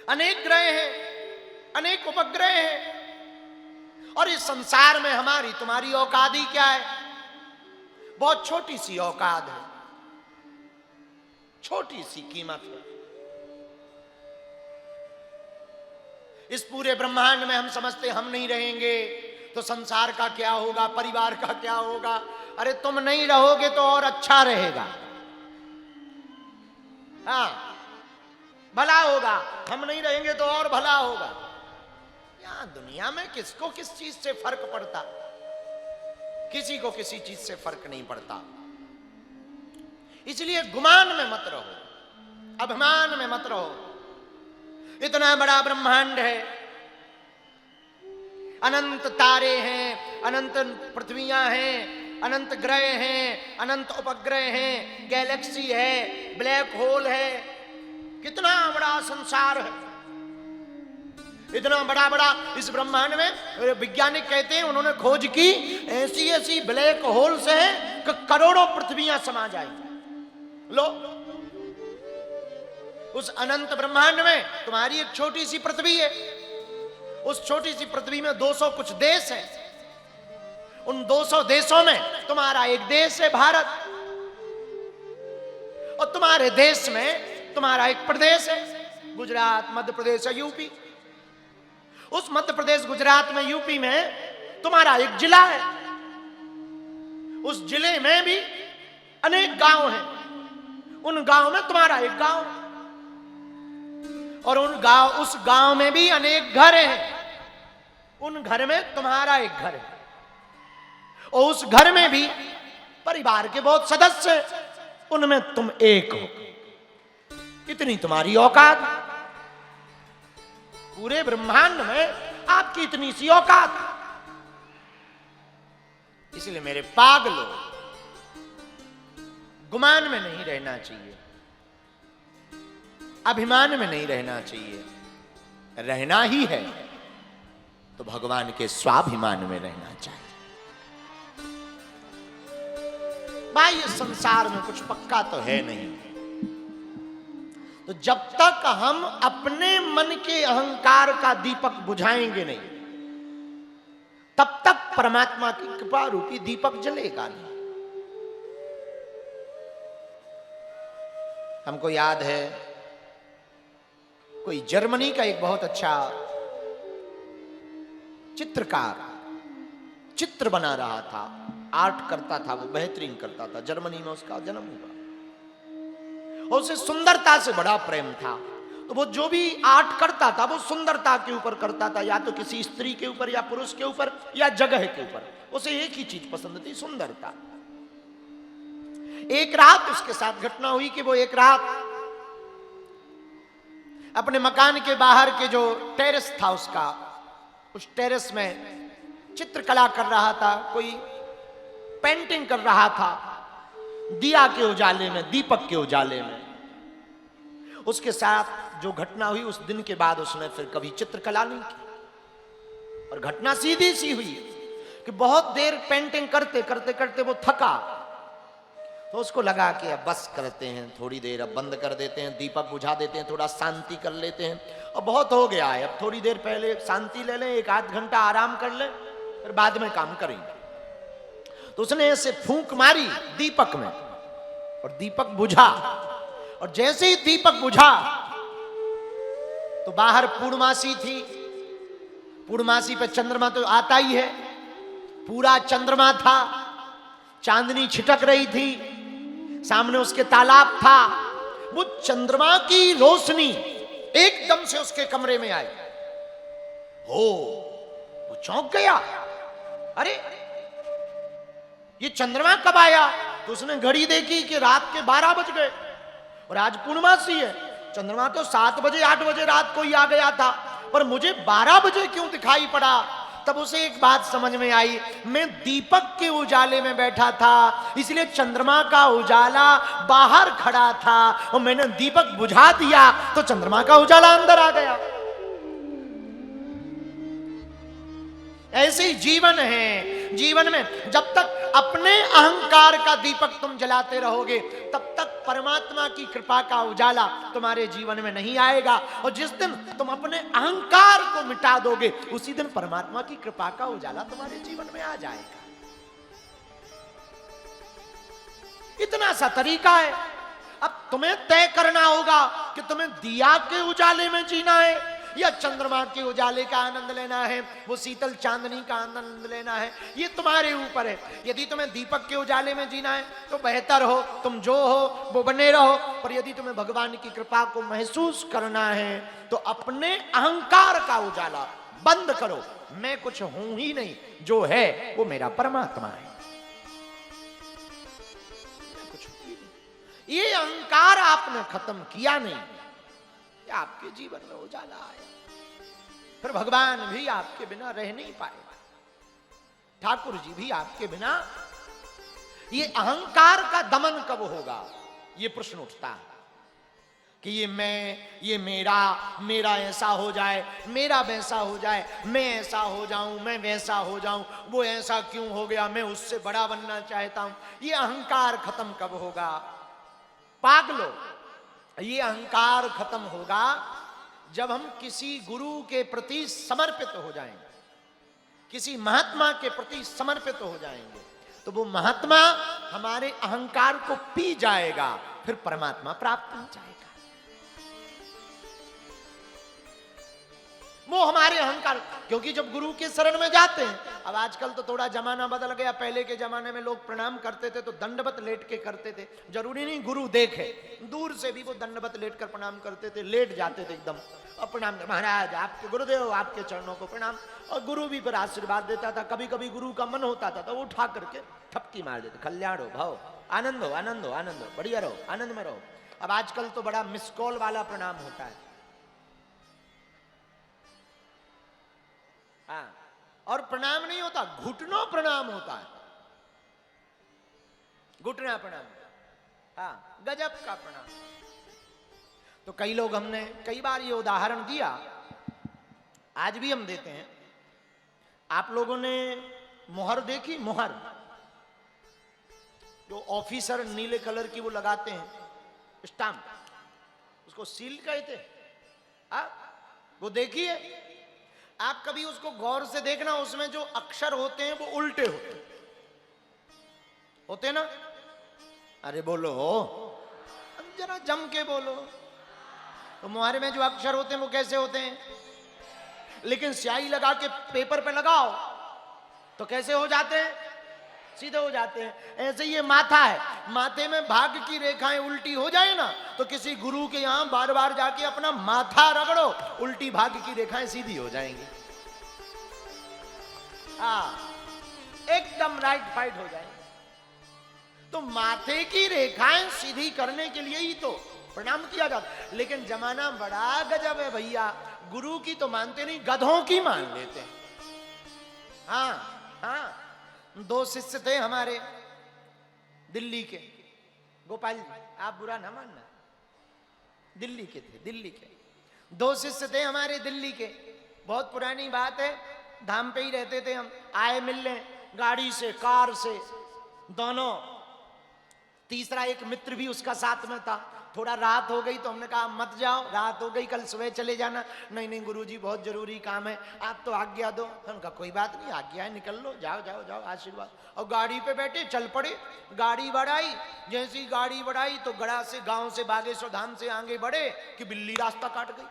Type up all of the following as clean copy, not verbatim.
अनेक ग्रह हैं, अनेक उपग्रह हैं, और इस संसार में हमारी तुम्हारी औकात ही क्या है? बहुत छोटी सी औकात है, छोटी सी कीमत है। इस पूरे ब्रह्मांड में हम समझते हम नहीं रहेंगे तो संसार का क्या होगा, परिवार का क्या होगा। अरे तुम नहीं रहोगे तो और अच्छा रहेगा, हाँ भला होगा। हम नहीं रहेंगे तो और भला होगा। यहां दुनिया में किसको किस चीज से फर्क पड़ता? किसी को किसी चीज से फर्क नहीं पड़ता। इसलिए गुमान में मत रहो, अभिमान में मत रहो। इतना बड़ा ब्रह्मांड है, अनंत तारे हैं, अनंत पृथ्वियां हैं, अनंत ग्रह हैं, अनंत उपग्रह हैं, गैलेक्सी है, ब्लैक होल है। कितना बड़ा संसार है, इतना बड़ा बड़ा इस ब्रह्मांड में वैज्ञानिक कहते हैं उन्होंने खोज की, ऐसी ऐसी ब्लैक होल से है कि करोड़ों पृथ्वियां समा जाएंगी। लो, उस अनंत ब्रह्मांड में तुम्हारी एक छोटी सी पृथ्वी है। उस छोटी सी पृथ्वी में 200 कुछ देश हैं। उन 200 देशों में तुम्हारा एक देश है भारत, और तुम्हारे देश में तुम्हारा एक प्रदेश है, गुजरात, मध्य प्रदेश, यूपी। उस मध्य प्रदेश, गुजरात में, यूपी में तुम्हारा एक जिला है। उस जिले में भी अनेक गांव हैं। उन गांव में तुम्हारा एक गांव, और उस गांव में भी अनेक घर हैं। उन घर में तुम्हारा एक घर है, और उस घर में भी परिवार के बहुत सदस्य हैं, उनमें तुम एक हो। इतनी तुम्हारी औकात, पूरे ब्रह्मांड में आपकी इतनी सी औकात। इसलिए मेरे पागलों, गुमान में नहीं रहना चाहिए, अभिमान में नहीं रहना चाहिए। रहना ही है तो भगवान के स्वाभिमान में रहना चाहिए। भाई इस संसार में कुछ पक्का तो है नहीं, तो जब तक हम अपने मन के अहंकार का दीपक बुझाएंगे नहीं, तब तक परमात्मा की कृपा रूपी दीपक जलेगा नहीं। हमको याद है, कोई जर्मनी का एक बहुत अच्छा चित्रकार चित्र बना रहा था, आर्ट करता था, वो बेहतरीन करता था। जर्मनी में उसका जन्म हुआ, और उसे सुंदरता से बड़ा प्रेम था। तो वो जो भी आर्ट करता था वो सुंदरता के ऊपर करता था, या तो किसी स्त्री के ऊपर, या पुरुष के ऊपर, या जगह के ऊपर। उसे एक ही चीज पसंद थी, सुंदरता। एक रात उसके साथ घटना हुई कि वो एक रात अपने मकान के बाहर के जो टेरेस था उसका, उस टेरेस में चित्रकला कर रहा था, कोई पेंटिंग कर रहा था, दिया के उजाले में, दीपक के उजाले में। उसके साथ जो घटना हुई, उस दिन के बाद उसने फिर कभी चित्रकला नहीं की। और घटना सीधी सी हुई कि बहुत देर पेंटिंग करते करते करते वो थका, तो उसको लगा कि अब बस करते हैं, थोड़ी देर अब बंद कर देते हैं, दीपक बुझा देते हैं, थोड़ा शांति कर लेते हैं। अब बहुत हो गया है, अब थोड़ी देर पहले शांति ले लें, एक आध घंटा आराम कर लें, फिर बाद में काम करेंगे। तो उसने ऐसे फूंक मारी दीपक में, और दीपक बुझा। और जैसे ही दीपक बुझा तो बाहर पूर्णमासी थी। पूर्णमासी पे चंद्रमा तो आता ही है, पूरा चंद्रमा था, चांदनी छिटक रही थी, सामने उसके तालाब था। वो चंद्रमा की रोशनी एकदम से उसके कमरे में आई। वो चौंक गया, अरे ये चंद्रमा कब आया? तो उसने घड़ी देखी कि रात के 12 बज गए, और आज पूर्णमासी है। चंद्रमा तो 7 बजे 8 बजे रात को ही आ गया था, पर मुझे 12 बजे क्यों दिखाई पड़ा? तब उसे एक बात समझ में आई, मैं दीपक के उजाले में बैठा था, इसलिए चंद्रमा का उजाला बाहर खड़ा था, और मैंने दीपक बुझा दिया तो चंद्रमा का उजाला अंदर आ गया। ऐसे ही जीवन है। जीवन में जब तक अपने अहंकार का दीपक तुम जलाते रहोगे तब तक परमात्मा की कृपा का उजाला तुम्हारे जीवन में नहीं आएगा। और जिस दिन तुम अपने अहंकार को मिटा दोगे उसी दिन परमात्मा की कृपा का उजाला तुम्हारे जीवन में आ जाएगा। इतना सा तरीका है। अब तुम्हें तय करना होगा कि तुम्हें दिया के उजाले में जीना है या चंद्रमा के उजाले का आनंद लेना है, वो शीतल चांदनी का आनंद लेना है। ये तुम्हारे ऊपर है। यदि तुम्हें दीपक के उजाले में जीना है तो बेहतर हो, तुम जो हो वो बने रहो। पर यदि तुम्हें भगवान की कृपा को महसूस करना है तो अपने अहंकार का उजाला बंद करो। मैं कुछ हूं ही नहीं, जो है वो मेरा परमात्मा है। ये अहंकार आपने खत्म किया नहीं, आपके जीवन में उजाला आया, फिर भगवान भी आपके बिना रह नहीं पाएगा, ठाकुर जी भी आपके बिना। ये अहंकार का दमन कब होगा, ये प्रश्न उठता है कि ये मैं, ये मेरा, मेरा ऐसा हो जाए, मेरा वैसा हो जाए, मैं ऐसा हो जाऊं, मैं वैसा हो जाऊं, वो ऐसा क्यों हो गया, मैं उससे बड़ा बनना चाहता हूं। ये अहंकार खत्म कब होगा? पागलो, ये अहंकार खत्म होगा जब हम किसी गुरु के प्रति समर्पित हो जाएंगे, किसी महात्मा के प्रति समर्पित हो जाएंगे, तो वो महात्मा हमारे अहंकार को पी जाएगा, फिर परमात्मा प्राप्त हो जाएगा। वो हमारे अहंकार, क्योंकि जब गुरु के शरण में जाते हैं, अब आजकल तो थोड़ा जमाना बदल गया, पहले के जमाने में लोग प्रणाम करते थे तो दंडवत लेट के करते थे। जरूरी नहीं गुरु देखे, दूर से भी वो दंडवत लेट कर प्रणाम करते थे, लेट जाते थे एकदम और प्रणाम, महाराज आपके गुरुदेव आपके चरणों को प्रणाम। और गुरु भी पर आशीर्वाद देता था। कभी कभी गुरु का मन होता था तो वो उठा करके ठपकी मार देते, कल्याण हो, भाव, आनंद हो, आनंद हो, आनंद हो, बढ़िया रहो, आनंद में रहो। अब आजकल तो बड़ा मिस कॉल वाला प्रणाम होता है। हाँ, और प्रणाम नहीं होता, घुटनों प्रणाम होता है, घुटना प्रणाम। हाँ, गजब का प्रणाम। तो कई लोग, हमने कई बार ये उदाहरण दिया, आज भी हम देते हैं। आप लोगों ने मोहर देखी? मोहर जो ऑफिसर नीले कलर की वो लगाते हैं, स्टाम्प, उसको सील कहते हैं। वो देखिए, आप कभी उसको गौर से देखना, उसमें जो अक्षर होते हैं वो उल्टे होते ना। अरे बोलो, जरा जम के बोलो। तो मुहारे में जो अक्षर होते हैं वो कैसे होते हैं? लेकिन स्याही लगा के पेपर पे लगाओ तो कैसे हो जाते हैं? सीधे हो जाते हैं। ऐसे ये माथा है, माथे में भाग की रेखाएं उल्टी हो जाए ना तो किसी गुरु के यहां बार बार जाके अपना माथा रगड़ो, उल्टी भाग की रेखाएं सीधी हो जाएंगी। एकदम राइट फाइट हो जाएंगे। तो माथे की रेखाएं सीधी करने के लिए ही तो प्रणाम किया जाता। लेकिन जमाना बड़ा गजब है भैया, गुरु की तो मानते नहीं, गधों की मान लेते हैं। हाँ, 2 शिष्य थे हमारे दिल्ली के, गोपाल जी आप बुरा ना मानना, दिल्ली के थे, दिल्ली के 2 शिष्य थे हमारे दिल्ली के। बहुत पुरानी बात है, धाम पे ही रहते थे हम। आए मिलने गाड़ी से, कार से दोनों। तीसरा एक मित्र भी उसका साथ में था। थोड़ा रात हो गई तो हमने कहा मत जाओ, रात हो गई, कल सुबह चले जाना। नहीं गुरुजी बहुत जरूरी काम है, आप तो आज्ञा दो। हमने कहा कोई बात नहीं, आज्ञा है, निकल लो, जाओ जाओ जाओ, आशीर्वाद। और गाड़ी पे बैठे चल पड़े। गाड़ी बढ़ाई, जैसी गाड़ी बढ़ाई तो गड़ा से, गांव से, बागेश्वर धाम से आगे बढ़े कि बिल्ली रास्ता काट गई।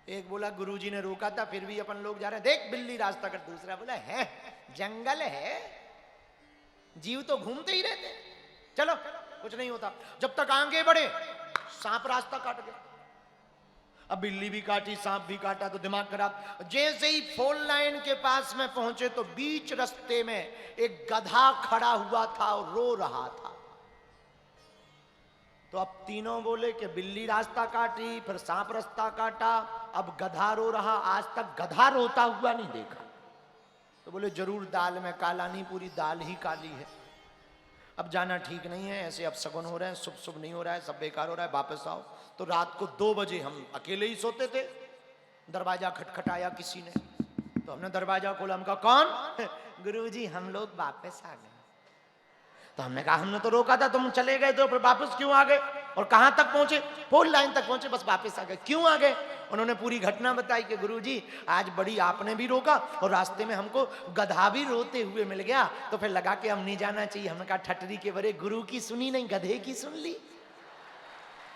एक बोला गुरुजी ने रोका था, फिर भी अपन लोग जा रहे हैं, देख बिल्ली रास्ता काट। दूसरा बोला है जंगल है, जीव तो घूमते ही रहते, चलो कुछ नहीं होता। जब तक आगे बढ़े सांप रास्ता काट गया। अब बिल्ली भी काटी, सांप भी काटा, तो दिमाग खराब। जैसे ही 4 लाइन के पास में पहुंचे तो बीच रास्ते में एक गधा खड़ा हुआ था और रो रहा था। तो अब तीनों बोले कि बिल्ली रास्ता काटी, फिर सांप रास्ता काटा, अब गधा रो रहा, आज तक गधा रोता हुआ नहीं देखा। तो बोले जरूर दाल में काला नहीं, पूरी दाल ही काली है। अब जाना ठीक नहीं है, ऐसे अब सगुन हो रहे हैं, शुभ शुभ नहीं हो रहा है, सब बेकार हो रहा है, वापस आओ। तो रात को 2 बजे हम अकेले ही सोते थे, दरवाजा खटखटाया किसी ने। तो हमने दरवाजा खोला, हम कहा कौन? गुरुजी हम लोग वापस आ गए। तो हमने कहा हमने तो रोका था, तुम चले गए तो फिर वापस क्यों आ गए? और कहां तक पहुंचे? फोन लाइन तक पहुंचे, बस वापस आ गए। क्यों आ गए? उन्होंने पूरी घटना बताई कि गुरुजी आज बड़ी आपने भी रोका और रास्ते में हमको गधा भी रोते हुए मिल गया, तो फिर लगा कि हम नहीं जाना चाहिए। हमने कहा ठटरी के बरे गुरु की सुनी नहीं, गधे की सुन ली।